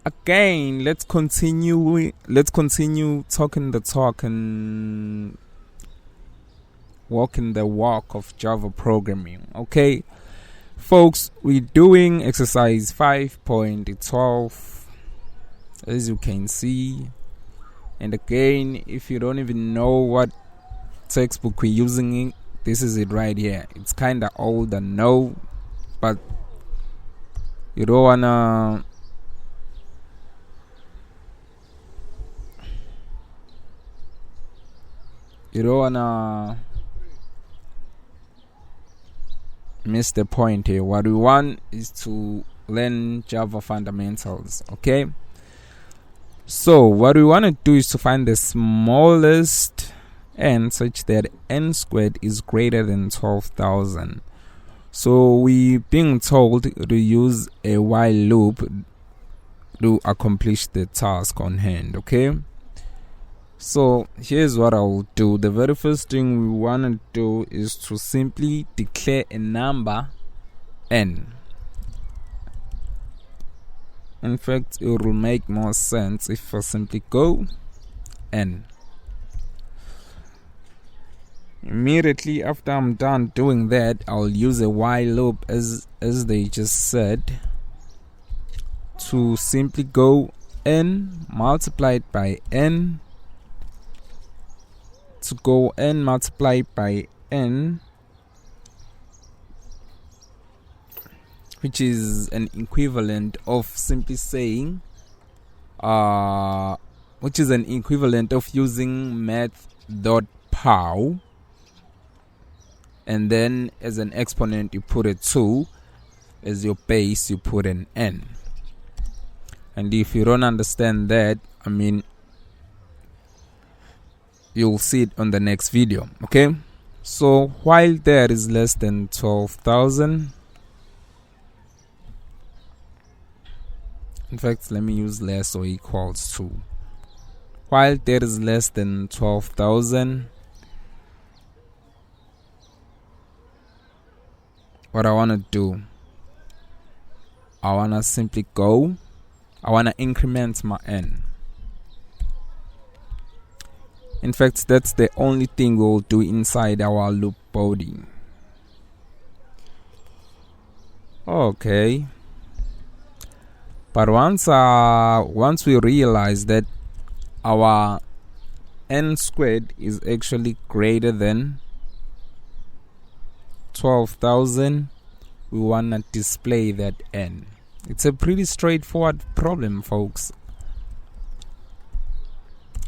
again, let's continue talking the talk and walking the walk of Java programming. Okay, folks, we're doing exercise 5.12, as you can see. And again, if you don't even know what textbook we're using, this is it right here. It's kind of old, I know, but you don't wanna miss the point here. What we want is to learn Java fundamentals. Okay, so what we want to do is to find the smallest n such that n squared is greater than 12,000. So we being told to use a while loop to accomplish the task on hand. Okay, so here's what I'll do. The very first thing we want to do is to simply declare a number n. In fact, it will make more sense if I simply go n. Immediately after I'm done doing that, I'll use a while loop as they just said, to simply go n multiplied by n, to go n multiplied by n, which is an equivalent of simply saying which is an equivalent of using math.pow, and then as an exponent you put a 2, as your base you put an n. And if you don't understand that, I mean, you'll see it on the next video. Okay, so while there is less than 12,000, in fact, let me use less or equals to. While there is less than 12,000, what I want to do, I want to simply go, I want to increment my n. In fact, that's the only thing we'll do inside our loop body. Okay. But once we realize that our n squared is actually greater than 12,000, we want to display that n. It's a pretty straightforward problem, folks.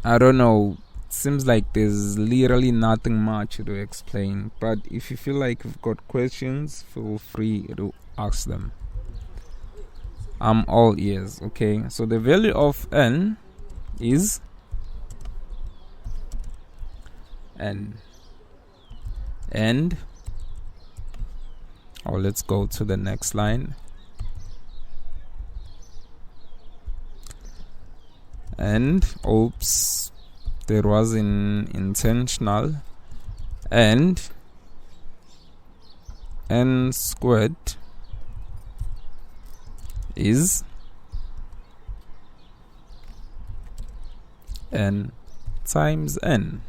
I don't know, seems like there's literally nothing much to explain, but if you feel like you've got questions, feel free to ask them. I'm all ears. Okay, so the value of n is n, and let's go to the next line. And oops, there was an intentional, and n squared is n times n.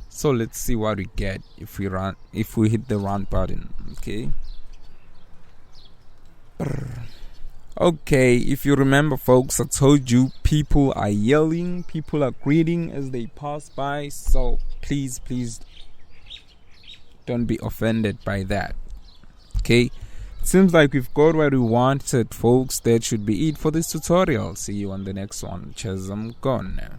So let's see what we get if we hit the run button. Okay. Okay, if you remember, folks, I told you people are yelling, people are greeting as they pass by, so please don't be offended by that. Okay, seems like we've got what we wanted, folks. That should be it for this tutorial. See you on the next one. Cheers, I'm gone now.